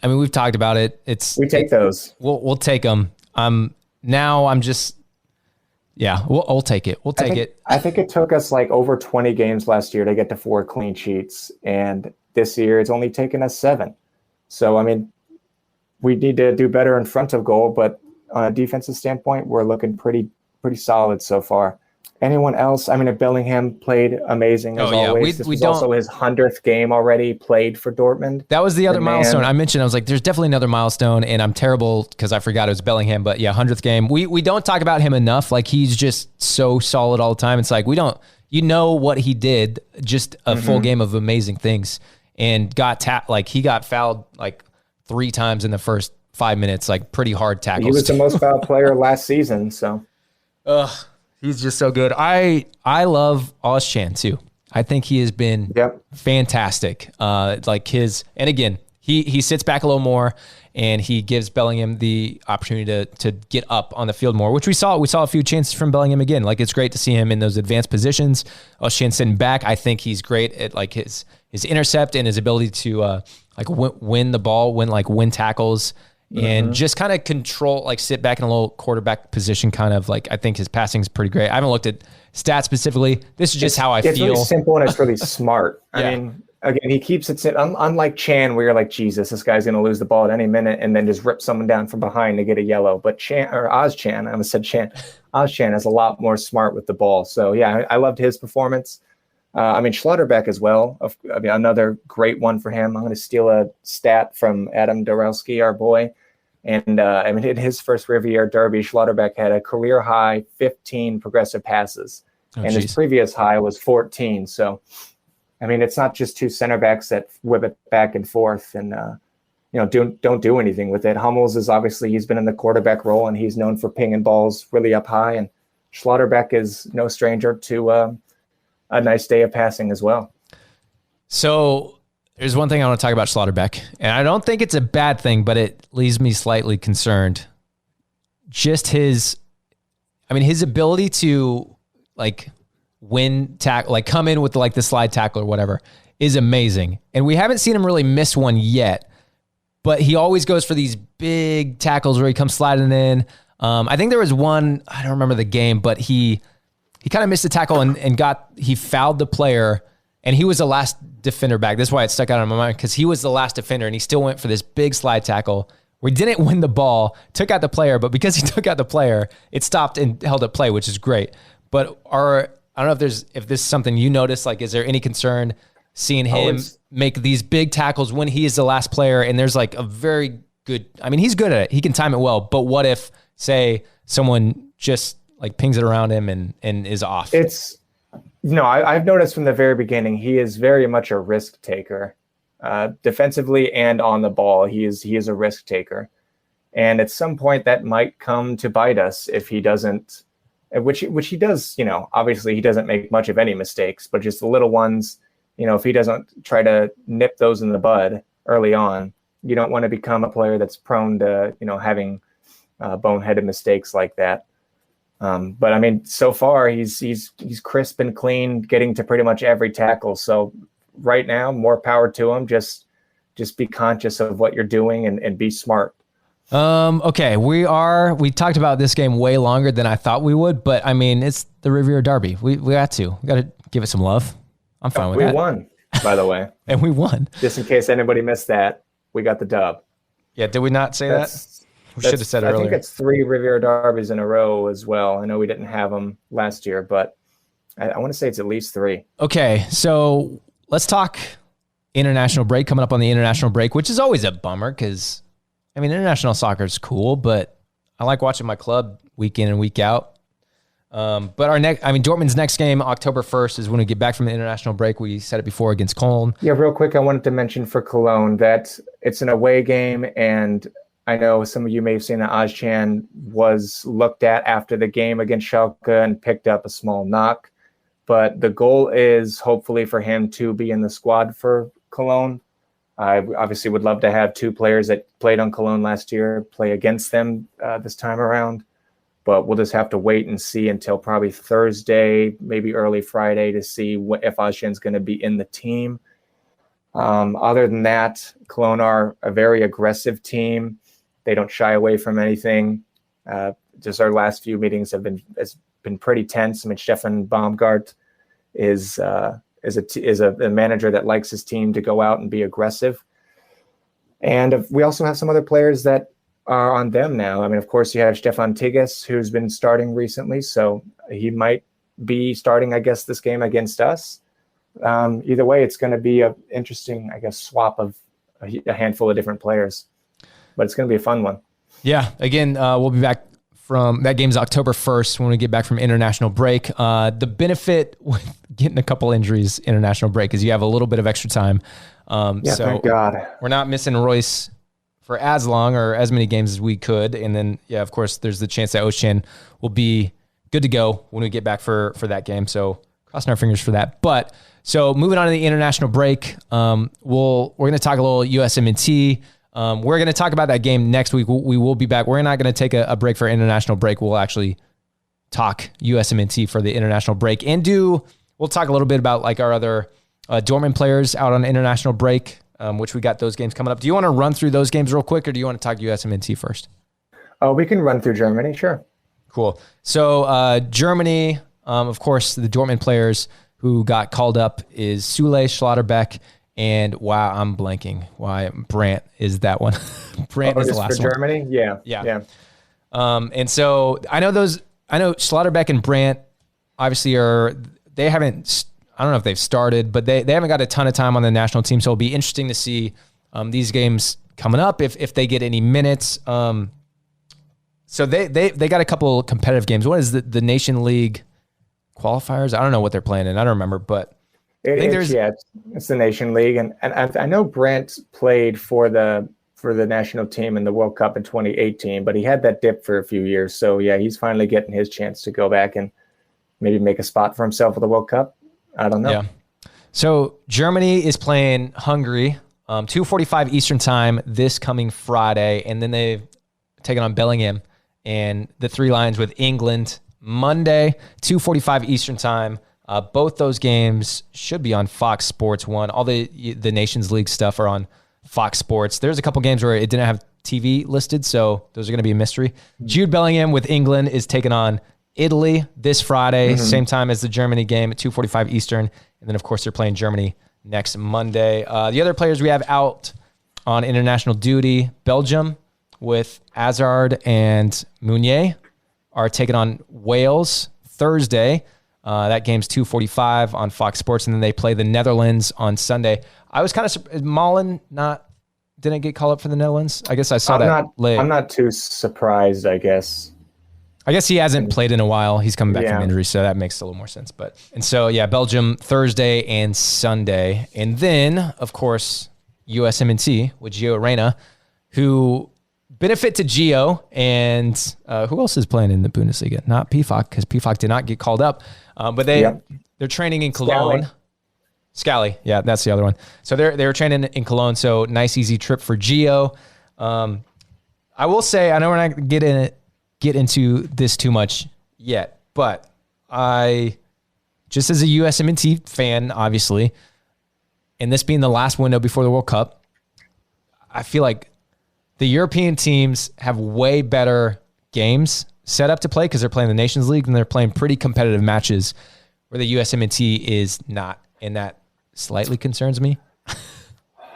I mean, we've talked about it. We take those. We'll take them. Now I'm just, we'll take it. We'll take it. I think it took us like over 20 games last year to get to 4 clean sheets, and this year it's only taken us 7. So, I mean, we need to do better in front of goal, but on a defensive standpoint, we're looking pretty solid so far. Anyone else? I mean, Bellingham played amazing as always. This was also his 100th game already played for Dortmund. That was the other milestone I mentioned. I was like, there's definitely another milestone, and I'm terrible because I forgot it was Bellingham. But yeah, 100th game. We don't talk about him enough. Like, he's just so solid all the time. It's like we don't, what he did, just a full game of amazing things, and he got fouled like 3 times in the first 5 minutes, like pretty hard tackles. He was the most fouled player last season. So, he's just so good. I love Ozchan too. I think he has been fantastic. And again, he sits back a little more, and he gives Bellingham the opportunity to get up on the field more, which we saw. We saw a few chances from Bellingham again. Like, it's great to see him in those advanced positions. Ozchan sitting back. I think he's great at like his intercept and his ability to win the ball, win tackles. And just kind of control, like sit back in a little quarterback position, kind of like, I think his passing is pretty great. I haven't looked at stats specifically. This is just how I feel. It's really simple and it's really smart. I mean, again, he keeps it unlike Chan, where you're like, Jesus, this guy's going to lose the ball at any minute and then just rip someone down from behind to get a yellow. But Ozchan, I almost said Chan. Ozchan is a lot more smart with the ball. So yeah, I loved his performance. I mean, Schlotterbeck as well. Another great one for him. I'm going to steal a stat from Adam Dorowski, our boy. And in his first Revierderby, Schlotterbeck had a career high 15 progressive passes. His previous high was 14. So, I mean, it's not just 2 center backs that whip it back and forth and, don't do anything with it. Hummels is obviously, he's been in the quarterback role, and he's known for pinging balls really up high. And Schlotterbeck is no stranger to a nice day of passing as well. So there's one thing I want to talk about Schlotterbeck, and I don't think it's a bad thing, but it leaves me slightly concerned. Just his ability to come in with the slide tackle or whatever is amazing. And we haven't seen him really miss one yet, but he always goes for these big tackles where he comes sliding in. I think there was one, I don't remember the game, but he kind of missed the tackle and he fouled the player, and he was the last defender back. That's why it stuck out in my mind, because he was the last defender, and he still went for this big slide tackle where he didn't win the ball, took out the player, but because he took out the player, it stopped and held up play, which is great. But I don't know if this is something you notice, is there any concern seeing him make these big tackles when he is the last player, and there's a very good, he's good at it. He can time it well, but what if, say, someone just pings it around him and is off? I've noticed from the very beginning, he is very much a risk taker, defensively and on the ball. He is a risk taker, and at some point that might come to bite us if he doesn't, which he does. Obviously he doesn't make much of any mistakes, but just the little ones. If he doesn't try to nip those in the bud early on, You don't want to become a player that's prone to, having boneheaded mistakes like that. But I mean, so far he's crisp and clean, getting to pretty much every tackle. So right now, more power to him. Just be conscious of what you're doing and be smart. Okay, we talked about this game way longer than I thought we would, but I mean, it's the Revierderby. We got to give it some love. I'm fine with that. We won, by the way. And we won. Just in case anybody missed that, we got the dub. Yeah, did we not say that? We should have said it earlier. I think it's 3 Revierderbys in a row as well. I know we didn't have them last year, but I want to say it's at least 3. Okay, so let's talk international break, coming up on the international break, which is always a bummer because, I mean, international soccer is cool, but I like watching my club week in and week out. But Dortmund's next game, October 1st, is when we get back from the international break. We said it before, against Köln. Yeah, real quick, I wanted to mention for Cologne that it's an away game, and I know some of you may have seen that Özcan was looked at after the game against Schalke and picked up a small knock. But the goal is hopefully for him to be in the squad for Cologne. I obviously would love to have 2 players that played on Cologne last year play against them this time around. But we'll just have to wait and see until probably Thursday, maybe early Friday, to see if Özcan's going to be in the team. Other than that, Cologne are a very aggressive team. They don't shy away from anything. Just our last few meetings has been pretty tense. I mean, Stefan Baumgart is a manager that likes his team to go out and be aggressive. And we also have some other players that are on them now. I mean, of course, you have Stefan Tigges, who's been starting recently, so he might be starting, I guess, this game against us. Either way, it's going to be an interesting, I guess, swap of a handful of different players. But it's going to be a fun one. Yeah. Again, we'll be back from that game's October 1st when we get back from international break. The benefit with getting a couple injuries international break is you have a little bit of extra time. So thank God. We're not missing Royce for as long or as many games as we could. And then, yeah, of course, there's the chance that Özcan will be good to go when we get back for that game. So crossing our fingers for that. But so moving on to the international break, we're going to talk a little USMNT. We're going to talk about that game next week. We will be back. We're not going to take a break for international break. We'll actually talk USMNT for the international break we'll talk a little bit about like our other Dortmund players out on international break, which we got those games coming up. Do you want to run through those games real quick, or do you want to talk USMNT first? Oh, we can run through Germany. Sure. Cool. So Germany, of course, the Dortmund players who got called up is Süle, Schlotterbeck, and wow, I'm blanking. Why Brandt is that one? Brandt is the last for one. Germany? Yeah. And so I know Schlotterbeck and Brandt obviously they haven't, I don't know if they've started, but they haven't got a ton of time on the national team. So it'll be interesting to see these games coming up if they get any minutes. So they got a couple competitive games. What is the Nation League qualifiers? I don't know what they're playing in. I don't remember, but it's the Nation League, and I know Brandt played for the national team in the World Cup in 2018, but he had that dip for a few years. So yeah, he's finally getting his chance to go back and maybe make a spot for himself at the World Cup. I don't know. Yeah. So Germany is playing Hungary, 2:45 Eastern time this coming Friday, and then they've taken on Bellingham, and the Three Lions with England Monday, 2:45 Eastern time. Both those games should be on Fox Sports 1. All the Nations League stuff are on Fox Sports. There's a couple games where it didn't have TV listed, so those are going to be a mystery. Jude Bellingham with England is taking on Italy this Friday, same time as the Germany game at 2:45 Eastern. And then, of course, they're playing Germany next Monday. The other players we have out on international duty, Belgium with Hazard and Meunier are taking on Wales Thursday. That game's 2:45 on Fox Sports, and then they play the Netherlands on Sunday. I was kind of surprised. Malen didn't get called up for the Netherlands. I guess I saw that late. I'm not too surprised, I guess. I guess he hasn't played in a while. He's coming back from injury, so that makes a little more sense. Belgium Thursday and Sunday. And then, of course, USMNT with Gio Reyna, who benefit to Gio. And who else is playing in the Bundesliga? Not PFOC, because PFOC did not get called up. But they're training in Cologne. Scally. Yeah, that's the other one. So they were training in Cologne. So nice, easy trip for Gio. I will say, I know we're not get into this too much yet, but just as a USMNT fan, obviously, and this being the last window before the World Cup, I feel like the European teams have way better games set up to play because they're playing the Nations League and they're playing pretty competitive matches where the USMNT is not, and that slightly concerns me.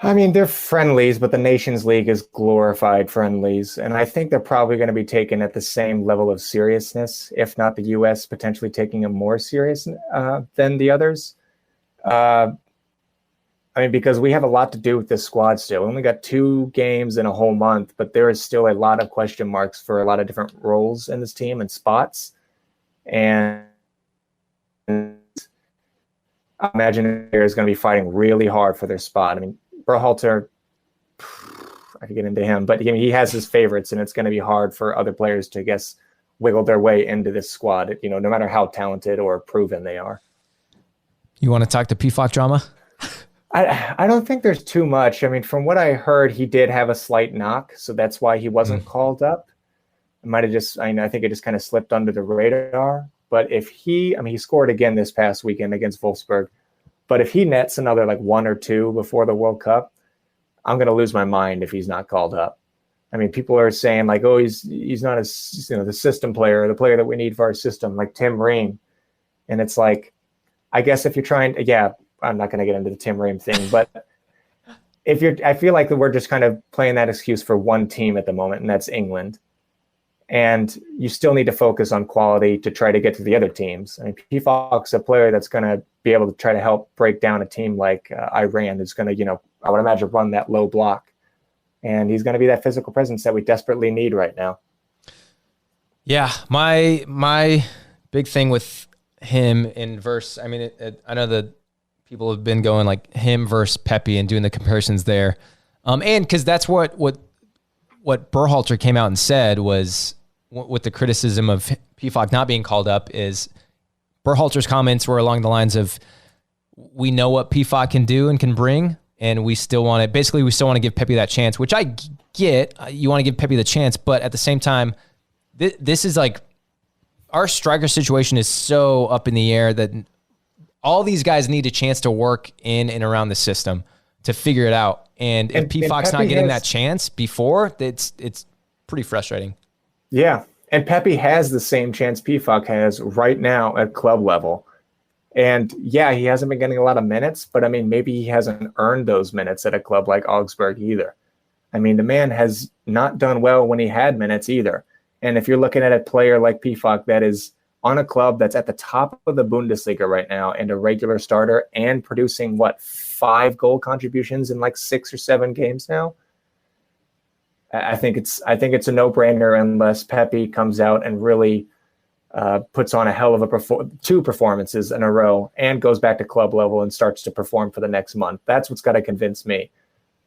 I mean, they're friendlies, but the Nations League is glorified friendlies. And I think they're probably going to be taken at the same level of seriousness, if not the U.S. potentially taking them more serious than the others. I mean, because we have a lot to do with this squad still. We only got 2 games in a whole month, but there is still a lot of question marks for a lot of different roles in this team and spots. And I imagine they're going to be fighting really hard for their spot. I mean, Berhalter, I could get into him, but he has his favorites, and it's going to be hard for other players to, I guess, wiggle their way into this squad, no matter how talented or proven they are. You want to talk the PFOC drama? I don't think there's too much. I mean, from what I heard, he did have a slight knock, so that's why he wasn't called up. It might have just, I think it just kind of slipped under the radar. But if he scored again this past weekend against Wolfsburg. But if he nets another 1 or 2 before the World Cup, I'm going to lose my mind if he's not called up. I mean, people are saying he's not the system player, the player that we need for our system, like Tim Ream. And it's like, I guess if you're trying to, I'm not going to get into the Tim Ream thing, but I feel like we're just kind of playing that excuse for one team at the moment, and that's England. And you still need to focus on quality to try to get to the other teams. I mean, PFOC's a player that's going to be able to try to help break down a team like Iran, who's going to, I would imagine, run that low block. And he's going to be that physical presence that we desperately need right now. Yeah, my big thing with him in verse, I mean, I know that people have been going like him versus Pepe and doing the comparisons there. And because that's what Berhalter came out and said was, with the criticism of PFOC not being called up, is Berhalter's comments were along the lines of, we know what PFOC can do and can bring, and we still want to give Pepe that chance, which I get. You want to give Pepe the chance, but at the same time, this is like, our striker situation is so up in the air that all these guys need a chance to work in and around the system to figure it out. And if PFOC's not getting that chance before, it's pretty frustrating. Yeah. And Pepe has the same chance PFOC has right now at club level. And yeah, he hasn't been getting a lot of minutes, but I mean, maybe he hasn't earned those minutes at a club like Augsburg either. I mean, the man has not done well when he had minutes either. And if you're looking at a player like PFOC that is on a club that's at the top of the Bundesliga right now and a regular starter and producing 5 goal contributions in 6 or 7 games now, I think it's a no-brainer unless Pepe comes out and really puts on a hell of a 2 performances in a row and goes back to club level and starts to perform for the next month. That's what's got to convince me.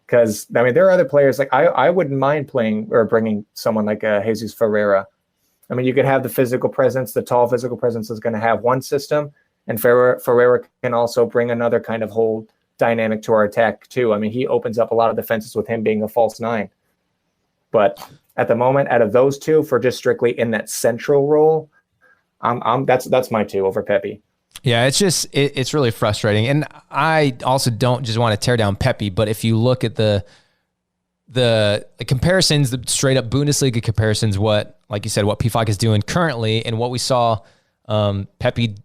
Because, I mean, there are other players, I wouldn't mind playing or bringing someone like Jesus Ferreira. I mean, you could have the physical presence, the tall physical presence is going to have one system, and Ferreira can also bring another kind of whole dynamic to our attack too. I mean, he opens up a lot of defenses with him being a false 9. But at the moment, out of those 2, for just strictly in that central role, that's my 2 over Pepe. Yeah, it's just it's really frustrating, and I also don't just want to tear down Pepe, but if you look at the comparisons, the straight up Bundesliga comparisons, like you said, what PFOC is doing currently, and what we saw Pepe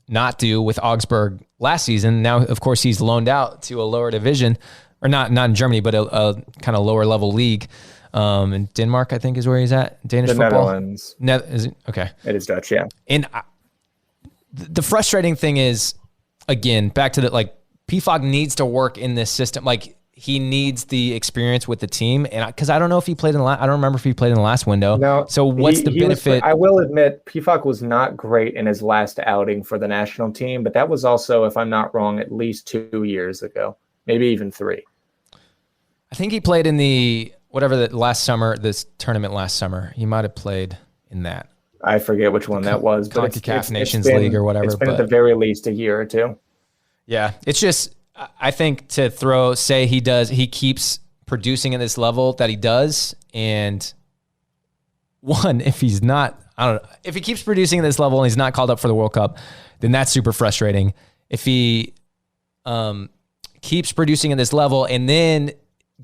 not do with Augsburg last season. Now, of course, he's loaned out to a lower division, or not in Germany, but a kind of lower level league. In Denmark, I think, is where he's at. Danish the football. Netherlands. Is it? Okay. It is Dutch, yeah. And the frustrating thing is, again, back to PFOC needs to work in this system. He needs the experience with the team, and because I don't know if he played I don't remember if he played in the last window. No. So what's the benefit? I will admit, PFOC was not great in his last outing for the national team, but that was also, if I'm not wrong, at least 2 years ago, maybe even 3. I think he played in this tournament last summer. He might have played in that. I forget which one that was, but CONCACAF Nations League or whatever. It's been at the very least a year or 2. Yeah, it's just, I think he keeps producing at this level that he does. And if he's not, I don't know, if he keeps producing at this level and he's not called up for the World Cup, then that's super frustrating. If he keeps producing at this level and then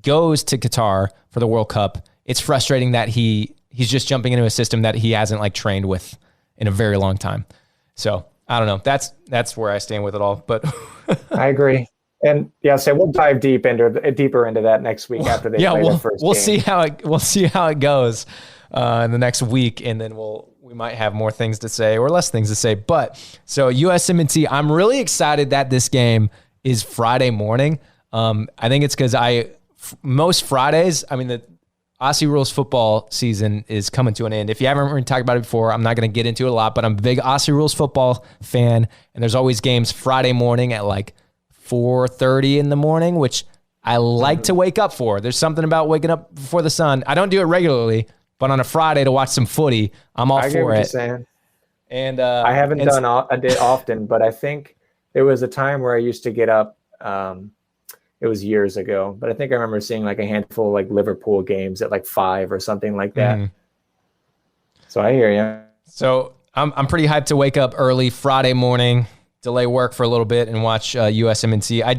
goes to Qatar for the World Cup, it's frustrating that he's just jumping into a system that he hasn't like trained with in a very long time. So I don't know. That's where I stand with it all. But I agree. And so we'll dive deeper into that next week after they play their first game. We'll see how it goes in the next week, and then we might have more things to say or less things to say. But so USMNT, I'm really excited that this game is Friday morning. I think it's because most Fridays, I mean, the Aussie Rules football season is coming to an end. If you haven't really talked about it before, I'm not going to get into it a lot, but I'm a big Aussie Rules football fan, and there's always games Friday morning at like 4:30 in the morning, which I like to wake up for. There's something about waking up before the sun. I don't do it regularly, but on a Friday to watch some footy, I'm all for it. I get what you're saying. And I haven't done it often, but I think there was a time where I used to get up. It was years ago, but I think I remember seeing like a handful of like Liverpool games at like 5 or something like that. So I hear you. So I'm pretty hyped to wake up early Friday morning, delay work for a little bit, and watch USMNT. I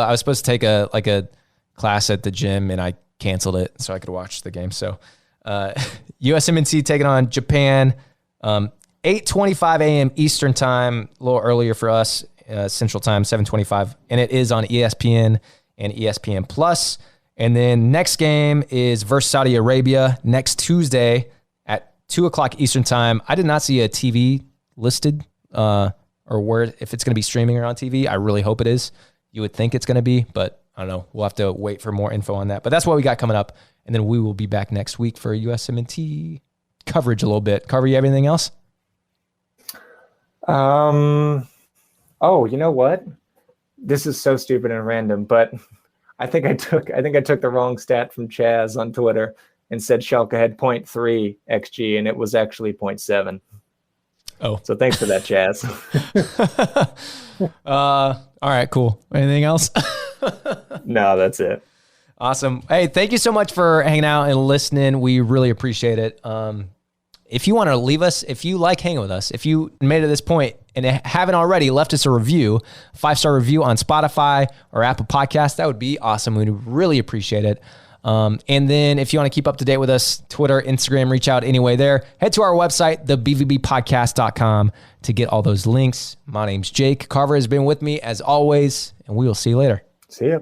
was supposed to take a class at the gym, and I canceled it so I could watch the game. So USMNT taking on Japan, 8:25 a.m. Eastern time, a little earlier for us. Central time, 7:25, and it is on ESPN and ESPN Plus. And then next game is versus Saudi Arabia next Tuesday at 2:00 Eastern time. I did not see a TV listed or where if it's going to be streaming or on TV. I really hope it is. You would think it's going to be, but I don't know. We'll have to wait for more info on that. But that's what we got coming up, and then we will be back next week for USMNT coverage a little bit. Carver, you have anything else? Oh, you know what? This is so stupid and random, but I think I took the wrong stat from Chaz on Twitter and said Shalke had 0.3 XG, and it was actually 0.7. Oh, so thanks for that, Chaz. All right, cool. Anything else? No, that's it. Awesome. Hey, thank you so much for hanging out and listening. We really appreciate it. If you want to leave us, if you like hanging with us, if you made it to this point and haven't already left us a review, 5-star review on Spotify or Apple Podcasts, that would be awesome. We'd really appreciate it. And then if you want to keep up to date with us, Twitter, Instagram, reach out anyway there. Head to our website, thebvbpodcast.com, to get all those links. My name's Jake. Carver has been with me as always, and we will see you later. See ya.